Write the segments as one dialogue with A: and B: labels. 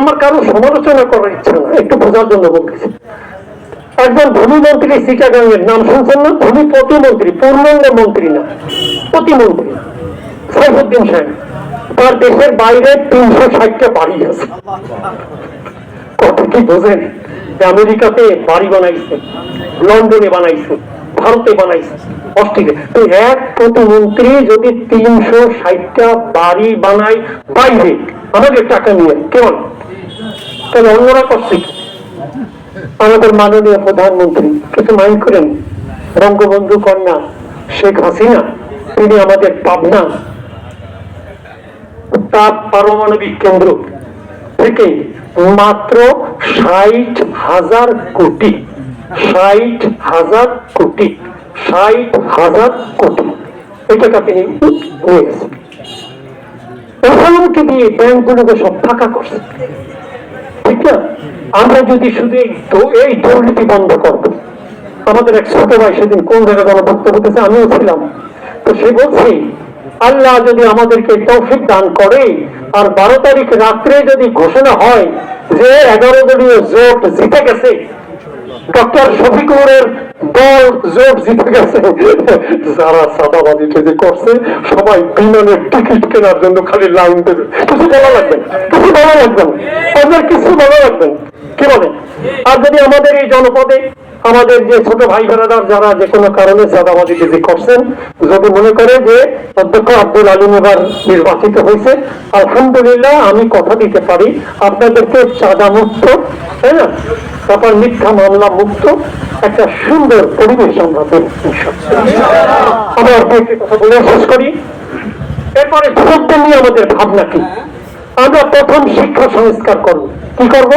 A: আমার কারো সমালোচনা করার ইচ্ছা না, একটু বোঝার জন্য বলতেছি। একজন ভূমি মন্ত্রী চিটাগাংয়ের নাম শুনছেন না? ভূমি প্রতিমন্ত্রী, পূর্ণাঙ্গ মন্ত্রী না, প্রতিমন্ত্রী, সাইফুদ্দিন সাহেব। তার দেশের বাইরে 360টা বাড়ি আছে। কত কি বোঝেন? আমেরিকাতে বাড়ি বানাইছে, লন্ডনে বানাইছে, ভারতে বানাইছে, অস্ট্রেলিয়া। তো এক প্রতিমন্ত্রী যদি 360টা বাড়ি বানায় বাইরে আমাদের টাকা নিয়ে, কেমন? তাহলে অন্যরা করছে কি? আমাদের মাননীয় প্রধানমন্ত্রী কিছু মাইন্ড করেন, বঙ্গবন্ধু কন্যা শেখ হাসিনা, তিনি আমাদের পাবনা তাপ পারমাণবিক কেন্দ্র থেকে মাত্র 60,000 কোটি 60,000 কোটি এই টাকা তিনি নিয়ে গেছেন। ওখানকে দিয়ে ব্যাংকগুলোকে সব ফাঁকা করছে, ঠিক না? আমরা যদি শুধু এই দুর্নীতি বন্ধ করবো। আমাদের এক ছোট ভাই সেদিন কোন জায়গায় বক্তব্য দিতেছে, আমিও ছিলাম, তো সে বলছে আল্লাহ যদি আমাদেরকে তৌফিক দান করে আর 12 তারিখ রাত্রে যদি ঘোষণা হয় যে 11 দলীয় জোট জিতে গেছে, ডক্টর শফিকুরের দল জোট জিতে গেছে, যারা সাদাবাজি যে করছে সবাই বিমানের টিকিট কেনার জন্য খালি লাইন দেবে। কিছু বলা লাগবে না, কিছু বলা লাগবে না, আপনার কিছু বলা লাগবে না, কি বলে? আর যদি আমাদের এই জনপদে আমাদের যে ছোট ভাই বেড়াদার যারা যে কোনো কারণে চাঁদাবাজি যে করছেন, যদি মনে করে যে অধ্যক্ষ আব্দুল আলিম এবার নির্বাচিত হয়েছে, আলহামদুলিল্লাহ আমি কথা দিতে পারি আপনাদেরকে চাঁদা মুক্ত, তাই না, তারপর মিথ্যা মামলা মুক্ত একটা সুন্দর পরিবেশ আমরা আমরা কথা বলে শেষ করি। এরপরে যুবকদের নিয়ে আমাদের ভাবনা কি? আমরা প্রথম শিক্ষা সংস্কার করব। কি করব?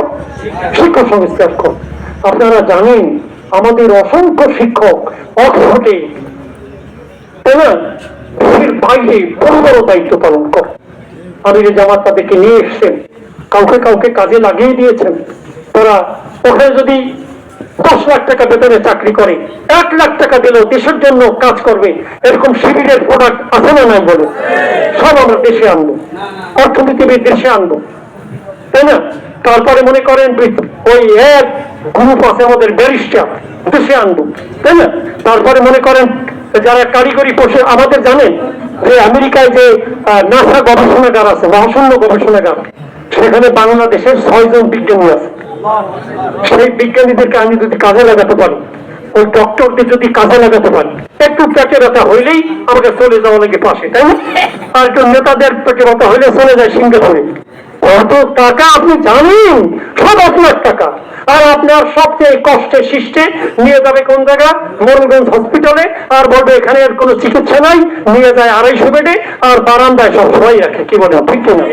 A: শিক্ষা সংস্কার করব। আপনারা জানেন আমাদের অসংখ্য শিক্ষক অক্সফোর্ডে, তাই না, দেশের বাইরে বড় বড় দায়িত্ব পালন করে। আমির জামাত তাদেরকে নিয়ে এসছেন, কাউকে কাউকে কাজে লাগিয়ে দিয়েছেন। তারা ওখানে যদি 10 লাখ টাকা বেতনে চাকরি করে, 1 লাখ টাকা দিলেও দেশের জন্য কাজ করবে, এরকম শিবিরের প্রোডাক্ট আছে না নাই বলে? সব আমরা দেশে আনবো, অর্থনীতিবিদ দেশে আনবো, তাই না? তারপরে মনে করেন ওই এক গ্রুপ আছে আমাদের ব্যারিস্টার, দেশে আনবো, তাই না? তারপরে মনে করেন যারা কারিগরি কোর্সে, আমাদের জানেন যে আমেরিকায় যে নাসা গবেষণাগার আছে, মহাশূন্য গবেষণাগার, সেখানে বাংলাদেশের 6 জন বিজ্ঞানী আছে। সেই বিজ্ঞানীদেরকে আমি যদি কাজে লাগাতে পারি, ওই ডক্টরদের যদি কাজে লাগাতে পারি, একটু পেটে ব্যথা হইলেই আমাকে চলে যাওয়া লাগে পাশে, তাই না? আর একটু নেতাদের পেটে ব্যথা হইলে চলে যায় সিঙ্গাপুরে। কত টাকা আপনি জানেন? সব আপনার টাকা। আর আপনার সবচেয়ে কষ্টে শিষ্টে নিয়ে যাবে কোন জায়গা? মোরনগঞ্জ হসপিটালে, আর বলবে এখানে আর কোনো চিকিৎসা নাই, নিয়ে যায় 250 বেডে, আর বারান্দায় সব সবাই রাখে। কি বলে, ঠিক না?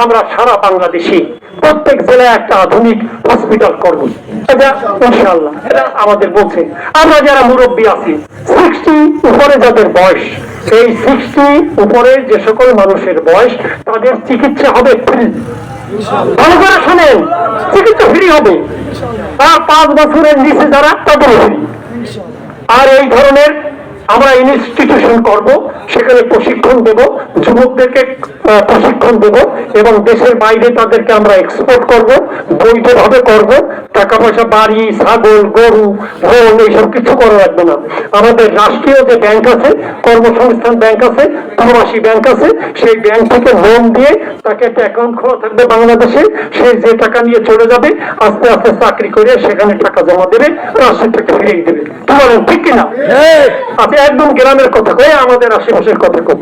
A: আমরা সারা বাংলাদেশে প্রত্যেক জেলায় একটা আধুনিক হসপিটাল করবো, এটা ইনশাআল্লাহ। এটা আমাদের বলছে। আমরা যারা মুরব্বী আছি, 60 উপরে যাদের বয়স, এই 60 উপরে যে সকল মানুষের বয়স, তাদের চিকিৎসা হবে ফ্রি। ভালো করে শোনেন, চিকিৎসা ফ্রি হবে। আর 5 বছরের নিচে যারা, তাদের ফ্রি। আর এই ধরনের আমরা ইনস্টিটিউশন করব, সেখানে প্রশিক্ষণ দেব, যুবকদেরকে প্রশিক্ষণ দেব, এবং দেশের বাইরে তাদেরকে আমরা এক্সপোর্ট করব, বৈধভাবে করব। টাকা পয়সা, বাড়ি, ছাগল, গরু, লোন, এইসব কিছু করা লাগবে না। আমাদের রাষ্ট্রীয় যে ব্যাংক আছে, কর্মসংস্থান ব্যাংক আছে, প্রবাসী ব্যাংক আছে, সেই ব্যাংক থেকে লোন দিয়ে তাকে একটা অ্যাকাউন্ট খোলা থাকবে বাংলাদেশে। সে যে টাকা নিয়ে চলে যাবে, আস্তে আস্তে চাকরি করে সেখানে টাকা জমা দেবে, রাষ্ট্রটাকে ফিরিয়ে দেবে। বলেন ঠিক কিনা? আপনি একদম গ্রামের কথা কই, আমাদের আশেপাশের কথা কই।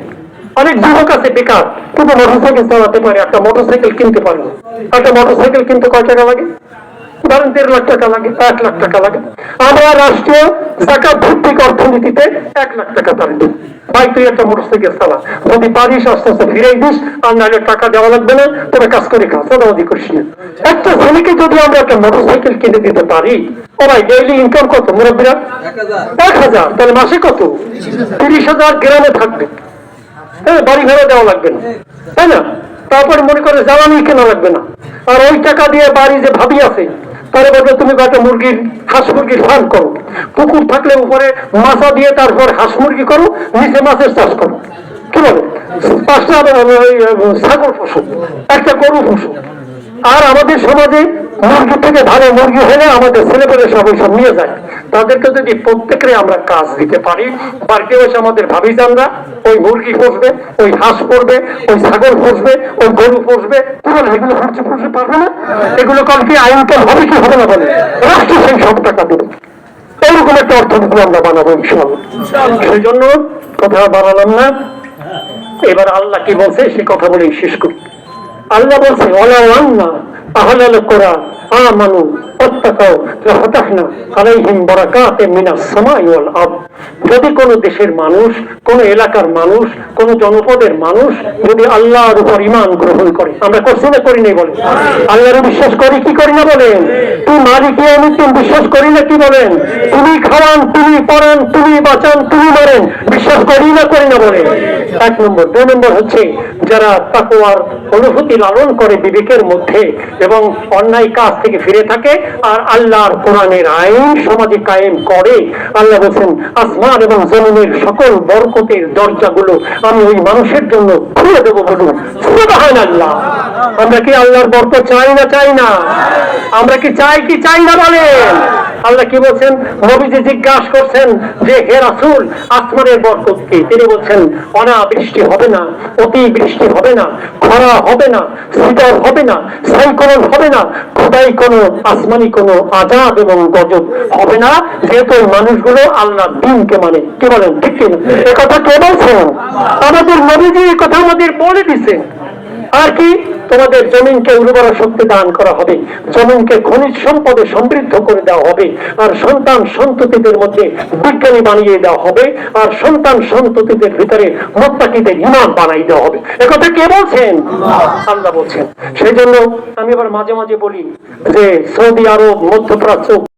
A: অনেক যুবক আছে বেকার, কিন্তু মোটরসাইকেল চালাতে পারে, একটা মোটরসাইকেল কিনতে পারে না। একটা মোটরসাইকেল কিনতে কয় টাকা লাগে? ধরেন 1.5 লাখ টাকা লাগে, 1 লাখ টাকা লাগে। আমরা রাষ্ট্রীয় জাকাত ভিত্তিক অর্থনীতিতে 1 লাখ টাকা তার দিই, ভাই তুই একটা মোটরসাইকেল চালা, যদি পারিস আস্তে আস্তে ফিরাই দিস, আর নাহলে টাকা দেওয়া লাগবে না, তবে কাজ করে খা, চাঁদাবাজি করিস না। একটা ছেলেকে যদি আমরা একটা মোটরসাইকেল কিনে দিতে পারি, ও ভাই ডেইলি ইনকাম কত মুরব্বীরা? 1000। তাহলে মাসে কত? 30,000 গ্রামে থাকবে, বাড়ি ভাড়া দেওয়া লাগবে না, তাই না? তারপরে মনে করে জ্বালানি কেনা লাগবে না। আর ওই টাকা দিয়ে বাড়ি যে ভাবি আছে, তাহলে বলবে তুমি একটা মুরগির, হাঁস মুরগির ফার্ম করো, পুকুর থাকলে উপরে মাছা দিয়ে তারপর হাঁস মুরগি করো, নিচে মাছের চাষ করো। কি বলে? 5টা ছাগল পোষো, একটা গরু পোষো, আর আমাদের সমাজে মুরগি থেকে ভালো মুরগি হলে আমাদের ছেলেপেলে সবাই সব নিয়ে যায়। তাদেরকে যদি প্রত্যেকের আমরা কাজ দিতে পারি, বাড়িতে বসে আমাদের ভাবিজানরা ওই মুরগি পুষবে, ওই হাঁস পুষবে, ওই ছাগল পুষবে, ওই গরু পুষবে, এগুলো পুষতে পারবে না? এগুলো কাল কি আইনকাল হবে কি হবে না বলে? রাষ্ট্র সেই সব টাকা দেবে। এইরকম একটা অর্থনীতি আমরা বানাবো ইনশাআল্লাহ। সেই জন্য কথা বাড়ালাম না, এবার আল্লাহ কি বলছে সে কথা বলেই শেষ করি। আল্লাহ বলছে ওয়ালাউ আন্না আহলাল কুরআন আমানু ওয়াত্তাকাউ লাফাতাহনা আলাইহিম বারাকাতিন মিনাস সামাই ওয়াল আরদ। যদি কোন দেশের মানুষ, কোন এলাকার মানুষ, কোন জনপদের মানুষ যদি আল্লাহর উপর ঈমান গ্রহণ করে, আমরা করছি না করি নাই বলেন? আল্লাহর বিশ্বাস করি কি করি না বলেন? তুই মালিক ইয়াউমিদ্দিন বিশ্বাস করি না কি বলেন? তুমি খাওয়ান, তুমি পড়ান, তুমি বাঁচান, তুমি মারেন, বিশ্বাস করি না করি না বলেন? এক নম্বর। দুই নম্বর হচ্ছে যারা তাকওয়ার অনুভূতি লালন করে বিবেকের মধ্যে এবং অন্যায় কাজ থেকে ফিরে থাকে আর আল্লাহর কোরআনের আইন সমাজে কায়েম করে, আল্লাহ বলছেন আসমান এবং জমিনের সকল বরকতের দরজাগুলো আমি ওই মানুষের জন্য খুলে দেবো। বলুন সুবহানাল্লাহ। আমরা কি আল্লাহর বরকত চাই না চাই না? আমরা কি চাই কি চাই না বলেন? আল্লাহ কি বলছেন? নবীজি জিজ্ঞাসা করছেন যে হে রাসূল আসমানের বরকত কি? তিনি বলছেন অনাবৃষ্টি হবে না, অতি বৃষ্টি হবে না, খরা হবে না, শীতল হবে না, সাইক্লোন হবে না, খোদাই কোনো আসমানি কোনো আযাব এবং গজব হবে না, যেহেতু এই মানুষগুলো আল্লাহর দ্বীনকে মানে। কি বলেন ঠিক কিনা? এ কথা কে বলছেন? আমাদের নবীজি এই কথা আমাদের বলে দিছে। আর কি? তোমাদের জমিনকে উর্বরা শক্তি দান করা হবে, জমিনকে খনিজ সম্পদে সমৃদ্ধ করে দেওয়া হবে, আর সন্তান সন্ততিদের মধ্যে বিজ্ঞানী বানিয়ে দেওয়া হবে, আর সন্তান সন্ততিদের ভিতরে মুত্তাকিদের ইমাম বানাই দেওয়া হবে। একথা কে বলছেন? আল্লাহ বলছেন। সেই জন্য আমি আবার মাঝে মাঝে বলি যে সৌদি আরব, মধ্যপ্রাচ্য